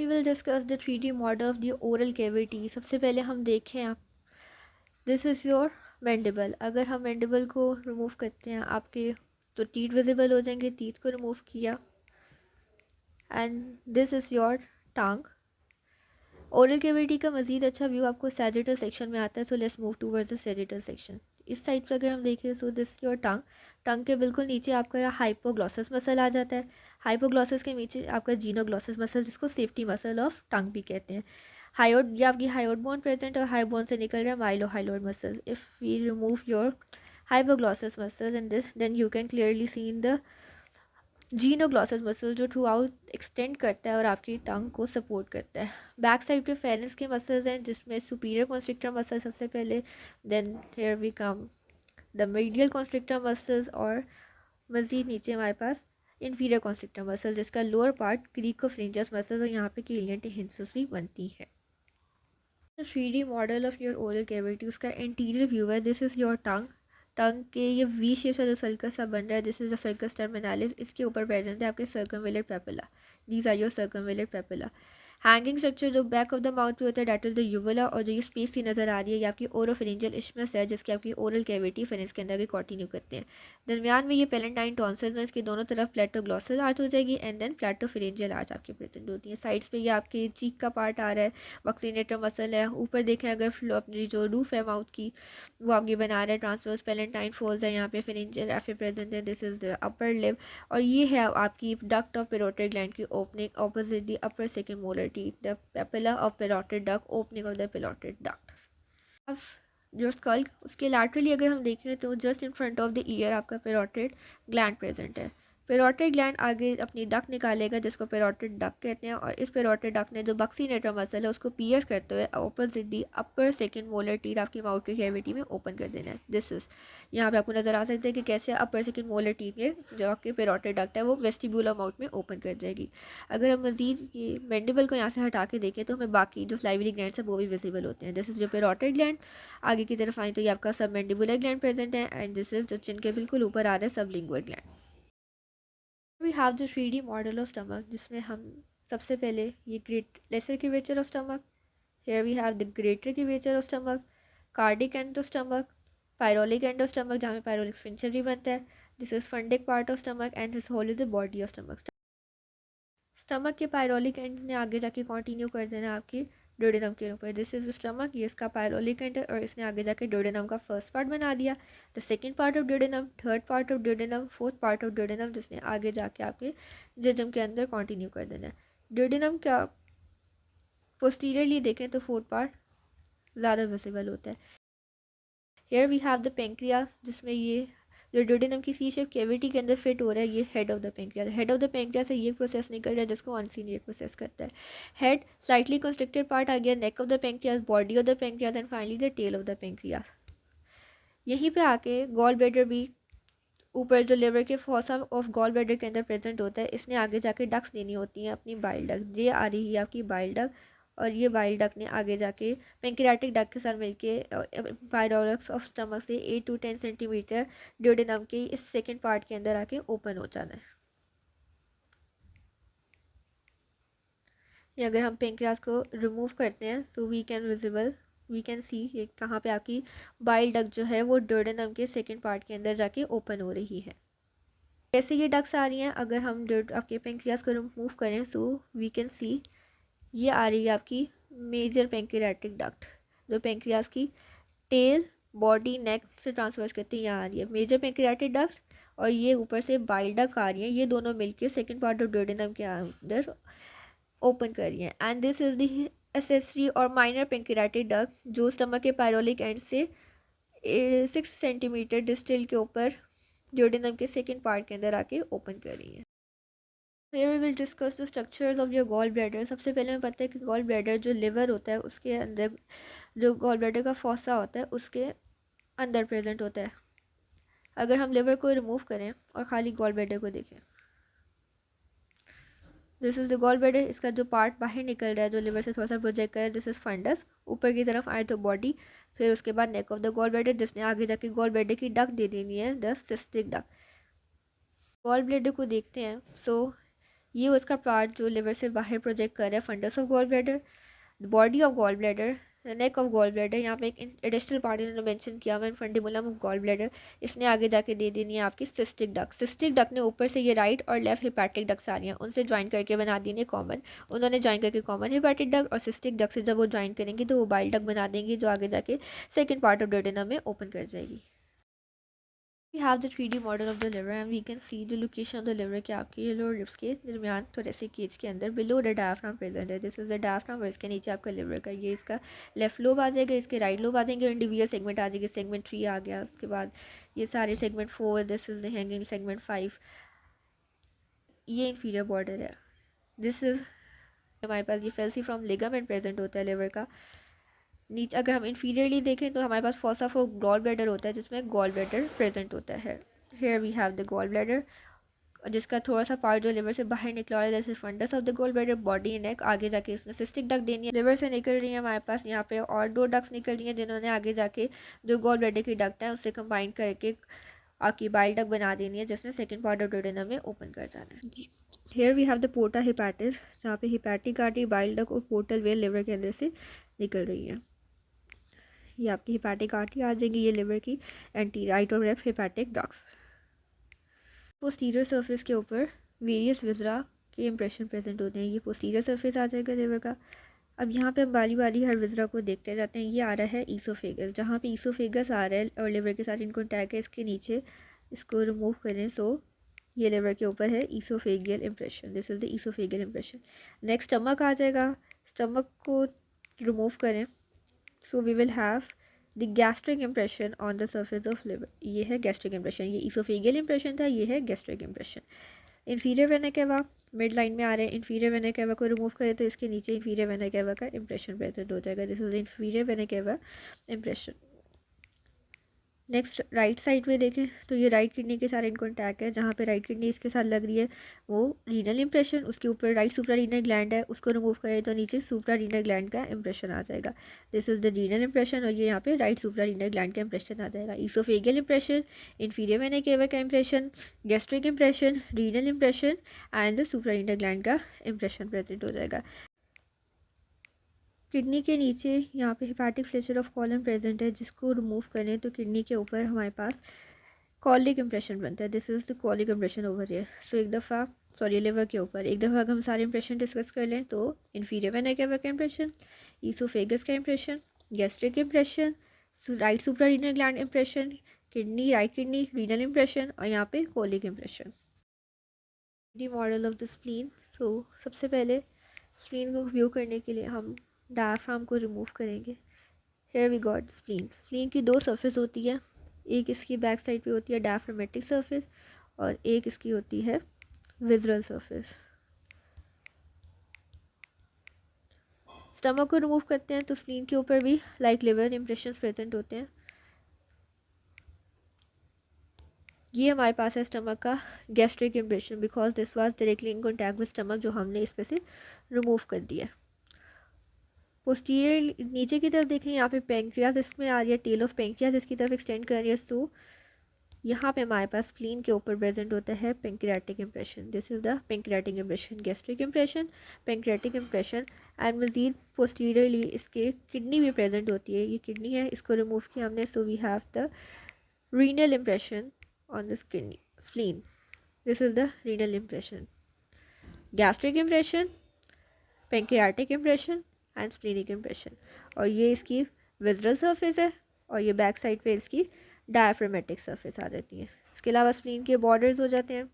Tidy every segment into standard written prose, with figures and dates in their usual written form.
Will discuss the 3D model of the oral cavity. सबसे पहले हम देखें आप, दिस इज़ योर मैंडिबल। अगर हम मैंडिबल को रिमूव करते हैं आपके, तो टीथ विजिबल हो जाएंगे, टीथ को रिमूव किया। And this is your tongue. Oral cavity का मज़ीद अच्छा व्यू आपको सैजिटल सेक्शन में आता है, so let's move towards the sagittal section. इस साइड पर अगर हम देखें, so this your tongue. Tongue के बिल्कुल नीचे आपका यह हाइपोग्लॉसस मसल आ जाता है। हाइपोग्लॉसस के नीचे आपका जीनोग्लॉसस मसल, जिसको सेफ्टी मसल ऑफ टंग भी कहते हैं। हायोड, ये आपकी हायोड बोन प्रेजेंट, और हायोड बोन से निकल रहा है mylohyoid muscle. If we remove your hypoglossus muscle and this, then you can clearly see in the genioglossus muscle, जो थ्रू आउट एक्सटेंड करता है और आपकी टंग को सपोर्ट करता है। बैक साइड पे फेरेंस के मसल्स हैं, जिसमें सुपीरियर कॉन्स्ट्रिक्टर मसल सबसे पहले, then here we come the medial constrictor muscles, और मज़ीद नीचे हमारे पास इन्फीरियर कॉन्स्ट्रिक्टर मसल, जिसका लोअर पार्ट क्रीकोफ्रेंजियस मसल्स, और यहाँ पे केलियन टेंसिस भी बनती है। 3D model of your oral cavity, उसका इंटीरियर व्यू है। This is your tongue. Tongue के ये वी शेप सा जो सर्कल सा बन रहा है, this is the sulcus terminalis. इसके ऊपर प्रेजेंट है आपके circumvallate papilla. These are your circumvallate papilla. Hanging structure जो बैक ऑफ द माउथ पे होता है, डेट इज द यूवुला, और जो ये स्पेस सी नज़र आ रही है, ये आपकी ओरोफेरिंजियल इश्मस है, जिसकी आपकी ओरल कैविटी फेरेंस के अंदर के कंटिन्यू करते हैं। दरमियान में ये पेलेंटाइन टॉन्सिल्स हैं, इसकी दोनों तरफ प्लेटोग्लॉसल आर्च हो जाएगी, एंड देन प्लेटोफेरिंजियल आर्च आपकी प्रेजेंट होती है। साइड्स पे ये आपके चीक का पार्ट आ रहा है, वक्सीनेटर मसल है। ऊपर देखें अगर अपनी जो रूफ है माउथ की, वो आपकी बना रहा है ट्रांसवर्स पेलेंटाइन फोल्स है, यहाँ पे फेरिंजियल एफे प्रेजेंट है। This is the upper lip, और ये है आपकी डक्ट ऑफ पेरोटिड ग्लैंड की opening opposite the upper second molar teeth, the papilla of parotid duct, opening of the parotid duct. अब जो स्कल, उसके लैटरली अगर हम देखें तो just in front of the year आपका पेरोटिड ग्लैंड प्रेजेंट है। पेरोटिड ग्लैंड आगे अपनी डक निकालेगा, जिसको पेरोटिड डक कहते हैं, और इस पेरोटिड डक ने जो बक्सीनेटर मसल है उसको पियर्स करते हुए ऑपोजिट दी अपर सेकंड मोलर टीथ आपकी माउथ की कैविटी में ओपन कर देना है। दिस इज, यहाँ पे आपको नजर आ सकता है कि कैसे अपर सेकंड मोलर टीथ में जो आपके पेरोटिड डक्ट है वो वेस्टिब्यूलर माउथ में ओपन कर जाएगी। अगर हम मजीद ये मैंडिबल को यहाँ से हटा के देखें, तो हमें बाकी जो स्लाइवरी ग्लैंड्स है वो भी विजिबल होते हैं। दिस इज जो पेरोटिड ग्लैंड। आगे की तरफ आए तो ये आपका सबमैंडिबुलर ग्लैंड प्रेजेंट है, एंड दिस इज जो चिन के बिल्कुल ऊपर आ रहा है sublingual gland. We have the 3D model of stomach, जिसमें हम सबसे पहले ये great lesser curvature of stomach, here we have the greater curvature of stomach, cardiac end of stomach, pyloric end of stomach, जहाँ पे पायरोलिक स्फिंक्टर भी बनता है। This is fundic part of stomach, and this whole is the body of stomach. Stomach के pyloric and ने आगे जाके continue कर देना आपकी डोडेनम के ऊपर। दिस इज स्टमक, ये इसका पायरोलिक एंड है, और इसने आगे जाके डोडेनम का फर्स्ट पार्ट बना दिया। The second part of duodenum, third part of duodenum, fourth part of duodenum, जिसने आगे जाके आपके जजम के अंदर कंटिन्यू कर देना है। डोडेनम का पोस्टीरियरली देखें तो फोर्थ पार्ट ज़्यादा विजिबल होता है। Here we have the pancreas, जिसमें ये जो डोडेनम की सी शेप कैविटी के अंदर फिट हो रहा है, ये head of the pancreas. Head of the pancreas से ये प्रोसेस निकल रहा है, जिसको अनसीनियर प्रोसेस करता है। हेड स्लाइटली कंस्ट्रिक्टेड पार्ट आ गया, neck of the pancreas, body of the pancreas, and finally the tail of the pancreas. यहीं पे आके गॉल ब्लैडर भी ऊपर जो लिवर के फॉसा ऑफ गॉल ब्लैडर के अंदर प्रेजेंट होता है, इसने आगे जाके डक्स देनी होती हैं अपनी बाइल डक। ये आ रही है आपकी बाइल डक, और ये बाइल डक ने आगे जाके पेंक्रियाटिक डक के साथ मिलके पायरोलक्स ऑफ स्टमक से 8 to 10 सेंटीमीटर ड्यूडेनम के इस सेकंड पार्ट के अंदर आके ओपन हो जाना है। ये अगर हम पेंक्रियास को रिमूव करते हैं, सो वी कैन सी ये कहाँ पे आपकी बाइल डक जो है वो ड्यूडेनम के सेकंड पार्ट के अंदर जाके ओपन हो रही है। कैसे ये डक्स आ रही हैं, अगर हम आपके पेंक्रियास को रिमूव करें, सो वी कैन सी ये आ रही है आपकी मेजर पेंक्रियाटिक डक्ट, जो पेंक्रियास की टेल, बॉडी, नेक से ट्रांसफर करती है, यहाँ आ रही है मेजर पेंक्रियाटिक डक्ट, और ये ऊपर से बाइल डक्ट आ रही है। ये दोनों मिलके सेकंड पार्ट ऑफ डोडेनम के अंदर ओपन कर रही है। And this is the accessory और माइनर पेंक्रियाटिक डक्ट, जो स्टमक के पायरोलिक एंड से 6 सेंटीमीटर डिस्टल के ऊपर डोडेनम के सेकंड पार्ट के अंदर आके ओपन कर रही है। Here we will discuss the structures of your gall bladder। सबसे पहले हमें पता है कि गॉल ब्लैडर जो लिवर होता है उसके अंदर, जो गॉल ब्लैडर का फॉसा होता है उसके अंदर प्रेजेंट होता है। अगर हम लिवर को रिमूव करें और खाली गॉल ब्लैडर को देखें, this is the gall bladder. इसका जो पार्ट बाहर निकल रहा है जो लिवर से थोड़ा सा प्रोजेक्ट कर रहा है, दिस इज फंडस। ऊपर की तरफ आए तो बॉडी, फिर उसके बाद neck of the gall bladder, जिसने आगे जाके गॉल ब्लैडर की डक दे देनी है, the cystic duct. Gall bladder को देखते हैं, सो ये उसका पार्ट जो लिवर से बाहर प्रोजेक्ट कर रहा है, fundus of gall bladder, body of gall bladder, neck of gall bladder. यहाँ पे एक एडिशनल पार्ट इन्होंने मेंशन किया हुआ है, फंडिबुलम ऑफ गॉल ब्लैडर। इसने आगे जाके दे देनी है आपकी सिस्टिक डक्ट। सिस्टिक डक्ट ने ऊपर से ये राइट और लेफ्ट हिपैटिक डक्ट्स आ रही हैं, उनसे ज्वाइन करके बना देनी है कॉमन। उन्होंने ज्वाइन करके कॉमन हिपैटिक डक्ट और सिस्टिक डक्ट से जब वो ज्वाइन करेंगी तो वो बाइल डक्ट बना देंगी, जो आगे जाके सेकेंड पार्ट ऑफ डोडेनम में ओपन कर जाएगी। We have the 3D model of the liver and we can see the location of the liver कि आपके ये लोअर रिब्स के दरमियान थोड़े से केज के अंदर बिलो द डायफ्राम प्रेजेंट है। दिस इज द डायफ्राम और इसके नीचे आपका लिवर का ये इसका लेफ्ट लोब आ जाएगा, इसके राइट लोब आ जाएंगे, इंडिविजुअल सेगमेंट आ जाएगी। सेगमेंट 3 आ गया, उसके बाद ये सारे segment 4, this is the hanging segment 5, ये इंफीरियर बॉर्डर है। दिस इज हमारे पास ये फेल्सिफ्रॉम लिगामेंट प्रेजेंट होता है लिवर का। नीचे अगर हम इन्फीरियरली देखें तो हमारे पास फॉसा फॉर गॉल ब्लैडर होता है, जिसमें गॉल ब्लैडर प्रेजेंट होता है। Here we have the gall bladder, जिसका थोड़ा सा पार्ट जो लिवर से बाहर निकला है, जैसे fundus of the gall bladder, body neck. आगे जाके इसने सिस्टिक डक्ट देनी है, लिवर से निकल रही है हमारे पास यहाँ पे, और 2 डक्ट्स निकल रही हैं जिन्होंने आगे जाके जो गॉल ब्लैडर की डक्ट है उससे कंबाइन करके आपकी बाइल डक्ट बना देनी है, जिसने सेकेंड पार्ट ऑफ डोडेनम में ओपन कर जाना है। हेयर वी हैव द पोर्टा हिपैटिस, जहाँ पे हिपैटिक आर्टरी, बाइल डक्ट और पोर्टल वेल लिवर के अंदर से निकल रही है। ये आपकी हिपैटिक आर्टरी आ जाएगी, ये लिवर की एंटी राइट और left hepatic ducts. Posterior surface के ऊपर वेरियस विजरा के इंप्रेशन प्रेजेंट होते हैं। ये पोस्टीरियर सरफेस आ जाएगा लिवर का। अब यहाँ पे हम बारी बारी हर विजरा को देखते जाते हैं। ये आ रहा है ईसोफेगस, जहाँ पे ईसोफेगस आ रहा है और लिवर के साथ इनको टैग है, इसके नीचे इसको रिमूव करें सो ये लिवर के ऊपर है oesophageal impression. This is the oesophageal impression. Next stomach आ जाएगा, स्टमक को रिमूव करें so we will have the gastric impression on the surface of liver. ये है गैस्ट्रिक इंप्रेशन, ये ईसोफेगियल इंप्रेशन था, ये है गैस्ट्रिक इंप्रेशन। इन्फीरियर वेना केवा मिड लाइन में आ रहे हैं, इन्फीरियर वेना केवा को रिमूव करें तो इसके नीचे इन्फीरियर वेना केवा का इंप्रेशन प्रेजेंट हो जाएगा। दिस इज इन्फीरियर वेना केवा इंप्रेशन। नेक्स्ट राइट साइड में देखें तो ये राइट किडनी के साथ इन कॉन्टैक्ट है, जहाँ पे राइट किडनी इसके साथ लग रही है वो रीनल इंप्रेशन। उसके ऊपर राइट सुप्रा रीनल ग्लैंड है, उसको रिमूव करें तो नीचे सुप्रा रीनल ग्लैंड का इंप्रेशन आ जाएगा। This is the renal impression और ये यहाँ पे राइट सुप्रा रीनल ग्लैंड का इंप्रेशन आ जाएगा। ईसोफेगियल इंप्रेशन, इन्फीरियर वेना केवा का impression, gastric impression, renal impression and the supra renal gland का इंप्रेशन प्रेजेंट हो जाएगा। किडनी के नीचे यहाँ पे hepatic Fletcher of column present है, जिसको रिमूव करें तो किडनी के ऊपर हमारे पास कॉलिक इंप्रेशन बनता है। This is the colic impression over here. So एक दफ़ा लिवर के ऊपर एक दफ़ा अगर हम सारे इंप्रेशन डिस्कस कर लें तो इन्फीरियर वेना केवा का इंप्रेशन, ईसोफेगस का impression, gastric impression, right supra renal gland impression, kidney right kidney renal impression और यहाँ पे colic impression. The model of the spleen. So सबसे पहले स्प्लीन को व्यू करने के लिए हम डायफ्राम को रिमूव करेंगे। Here we got spleen. Spleen की 2 सरफेस होती है, एक इसकी बैक साइड पे होती है डायफ्रामेटिक सरफेस और एक इसकी होती है विजरल सरफेस। स्टमक को रिमूव करते हैं तो स्प्लीन के ऊपर भी लाइक लिवर इंप्रेशन प्रेजेंट होते हैं। ये हमारे पास है स्टमक का gastric impression, because this was directly in contact with stomach, जो हमने इस पे से रिमूव कर दिया। पोस्टीरियर नीचे की तरफ देखें, यहाँ पे पेंक्रियाज इसमें आ रही है, टेल ऑफ पेंक्रियाज इसकी तरफ एक्सटेंड कर रही है। सो यहाँ पे हमारे पास स्प्लीन के ऊपर प्रेजेंट होता है pancreatic impression. This is the pancreatic impression, gastric impression, pancreatic impression. And मजीद पोस्टीरियरली इसके किडनी भी प्रेजेंट होती है, ये किडनी है, इसको रिमूव किया हमने। So we have the renal impression on this kidney spleen. This is the renal impression, gastric impression, pancreatic impression and splenic impression. और ये इसकी विजरल सरफेस है और ये बैक साइड पे इसकी डायफ्रामेटिक सरफेस आ जाती है। इसके अलावा स्प्लीन के बॉर्डर्स हो जाते हैं।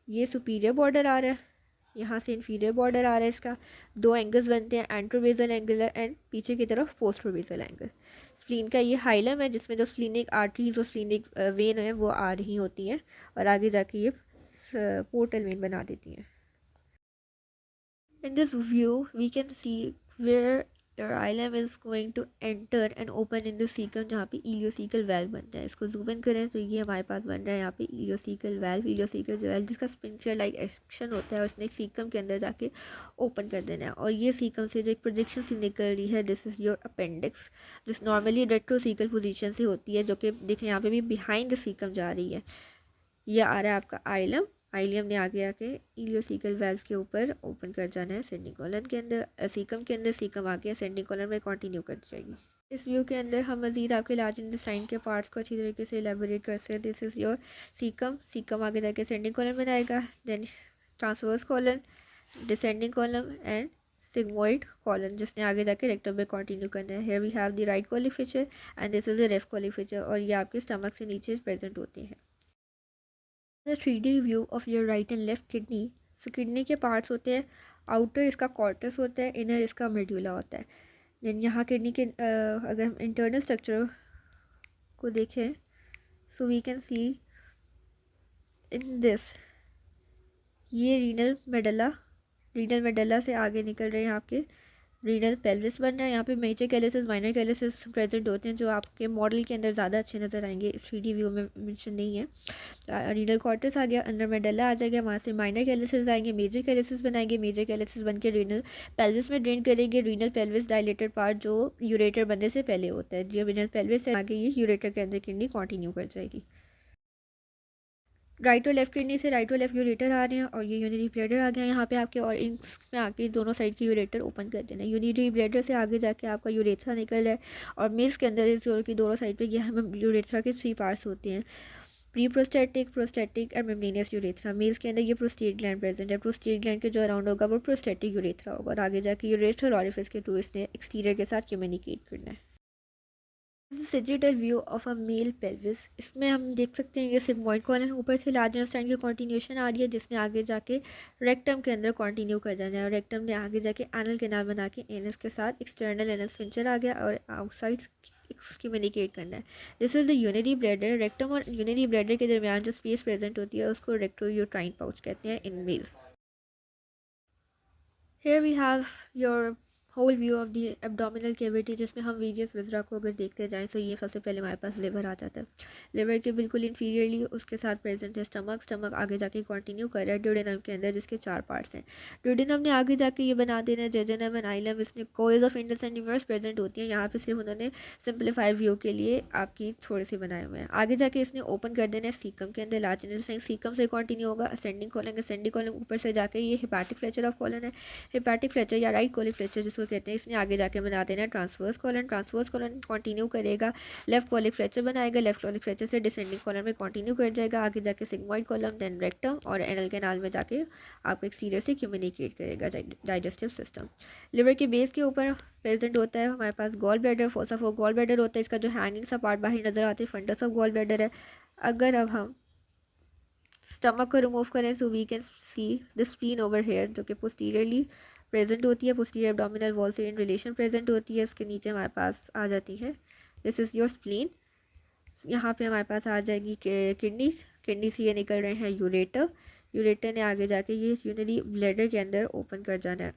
ये सुपीरियर बॉर्डर आ रहा है, यहाँ से इन्फीरियर बॉर्डर आ रहा है, इसका 2 एंगल्स बनते हैं, एंट्रोबेजल एंगल एंड पीछे की तरफ पोस्ट्रोबेजल एंगल। स्प्लीन का ये हाइलम है, जिसमें जो स्प्लीनिक आर्टरीज और स्प्लीनिक वेन है वो आ रही होती हैं और आगे जाके ये पोर्टल वेन बना देती हैं। In this view, we can see where your ileum is going to enter and open in the cecum, जहाँ पे इलियोसिकल वेल्व बनता है। इसको जूम इन करें तो ये हमारे पास बन रहा है यहाँ पे इलियोसिकल वेल्व। इलियोसिकल जो वेल्व जिसका स्पिंक्टर लाइक एक्शन होता है और उसने सीकम के अंदर जाके ओपन कर देना है। और ये सीकम से जो एक प्रोजेक्शन सी निकल रही है, दिस इज़ योर अपेंडिक्स, जिस नॉर्मली रेट्रोसीकल पोजीशन से होती है, जो कि देखें यहाँ पे भी बिहाइंड द सीकम जा रही है। ये आ रहा है आपका आइलम। आइलियम ने आगे आके इलियोसिकल वाल्व के ऊपर ओपन कर जाना है असेंडिंग कॉलन के अंदर, सीकम के अंदर, सीकम आगे असेंडिंग कॉलन में कंटिन्यू कर जाएगी। इस व्यू के अंदर हम मज़ीद आपके लार्ज इंटेस्टाइन के पार्ट्स को अच्छी तरीके से एलेबोरेट कर सकते हैं। This is your caecum, caecum आगे जाके असेंडिंग कॉलन बनाएगा, then transverse colon, descending column and sigmoid colon जिसने आगे जाके रेक्टम में कंटिन्यू करना है। Here we have the right colic flexure and this is the left colic flexure, और ये आपके स्टमक से नीचे प्रेजेंट होते हैं। The 3D view of your right and left kidney. So kidney के पार्ट्स होते हैं, आउटर इसका कॉर्टस होता है, इनर इसका मेडुला होता है। देन यहाँ किडनी के अगर हम इंटरनल स्ट्रक्चर को देखें, so we can see in this, ये रीनल मेडला से आगे निकल रहे हैं आपके रीनल पेल्विस बन रहा है। यहाँ पे मेजर कैलिसिस, माइनर कैलिसिस प्रेजेंट होते हैं जो आपके मॉडल के अंदर ज़्यादा अच्छे नज़र आएंगे, इस 3D व्यू में मेंशन नहीं है। रीनल कॉर्टेक्स आ गया, अंडर मेडला आ जाएगा, वहाँ से माइनर कैलिसिस आएंगे, मेजर कैलिसिस बनाएंगे, मेजर कैलिसिस बन के रीनल पेल्विस में ड्रेन करेंगे। रीनल पेल्विस डायलेटेड पार्ट जो यूरेटर बनने से पहले होता है, जो रीनल पेल्विस है आगे ये यूरेटर के अंदर किडनी कंटिन्यू कर जाएगी। राइट और लेफ्ट किडनी से राइट और लेफ्ट यूरेटर आ रहे हैं और ये यूनिरी ब्लैडर आ गया यहाँ पे आपके, और इसमें आके दोनों साइड की यूरेटर ओपन कर देना है। यूनिरी ब्लैडर से आगे जाके आपका यूरेथ्रा निकल रहा है, और मेल्स के अंदर इस जोड़ की दोनों साइड पे ये हमें यूरेथ्रा के 3 पार्ट्स होते हैं, प्री प्रोस्टेटिक, प्रोस्टेटिक और मेम्ब्रेनियस यूरेथ्रा। मेल्स के अंदर ये प्रोस्टेट ग्लैंड प्रेजेंट है, प्रोस्टेट ग्लैंड के जो अराउंड होगा वो प्रोस्टेटिक यूरेथ्रा होगा, और आगे जाके यूरेथ्रल ऑरिफिस के थ्रू इसने एक्सटीरियर के साथ कम्युनिकेट करना है। Sagittal view of a male pelvis, इसमें हम देख सकते हैं ये सिग्मोइड कॉलन ऊपर से लार्ज इंटेस्टाइन की कंटिन्यूशन आ रही है जिसने आगे जाके रेक्टम के अंदर कंटिन्यू कर जाना है, और रेक्टम ने आगे जाके एनल कैनाल बना के एनस के साथ एक्सटर्नल एनल स्फिंक्टर आ गया और आउटसाइड कम्युनिकेट करना है। This is the urinary bladder. Rectum और यूनिरी ब्लैडर के दरमियान जो स्पेस प्रेजेंट होती है उसको रेक्टोयूट्राइन पाउच कहते हैं in males. Here we have your whole view of the abdominal cavity, जिसमें हम वीजियस विजरा को अगर देखते जाएं तो ये सबसे पहले हमारे पास लिवर आ जाता है। लिवर के बिल्कुल इंफीरियरली उसके साथ प्रेजेंट है स्टमक, स्टमक आगे जाके कंटिन्यू कर रहा है ड्यूडेनम के अंदर जिसके 4 पार्ट्स हैं। ड्यूडेनम ने आगे जाके ये बना देना है जेजुनम एंड आइलम, इसमें coils of Indus and numerous present होती हैं। यहाँ पे सिर्फ उन्होंने सिंप्लीफाइड व्यू के लिए आपकी थोड़े से बनाए हुए हैं। आगे जाके इसने ओपन कर देना है सीकम के अंदर, लार्ज इंटेस्टाइन सीकम से कंटिन्यू होगा असेंडिंग कॉलन, असेंडिंग कॉलन ऊपर से जाके ये हेपाटिक फ्लेचर ऑफ कॉलन है, हेपाटिक फ्लेचर या राइट कोलिक फ्लेचर जिसको कहते हैं, इसने आगे जाके बना देना transverse colon, transverse colon continue करेगा, लेफ्ट कोलिक फ्लेचर बनाएगा, लेफ्ट कोलिक फ्लेचर से डिसेंडिंग कॉलन में कंटिन्यू कर जाएगा, आगे जाके सिग्मोइड कॉलम, देन रेक्टम और एनल कैनाल में जाके आपको एक्सटीरियर से कम्युनिकेट करेगा डाइजेस्टिव सिस्टम। लिवर के बेस के ऊपर प्रेजेंट होता है हमारे पास gall bladder, fossa for gall bladder होता है, इसका जो हैंगिंग सा पार्ट बाहर नजर आता है फंडस ऑफ गॉल ब्लैडर है। अगर अब हम स्टमक को रिमूव करें so we can see the spleen over here जो कि पोस्टीरियरली प्रेजेंट होती है, पोस्टीरियर एब्डोमिनल वॉल से इन रिलेशन प्रेजेंट होती है, इसके नीचे हमारे पास आ जाती है दिस इज़ योर स्प्लीन। यहाँ पे हमारे पास आ जाएगी किडनी, किडनी से ये निकल रहे हैं यूरेटर, यूरेटर ने आगे जाके ये यूरिनरी ब्लैडर के अंदर ओपन कर जाना है।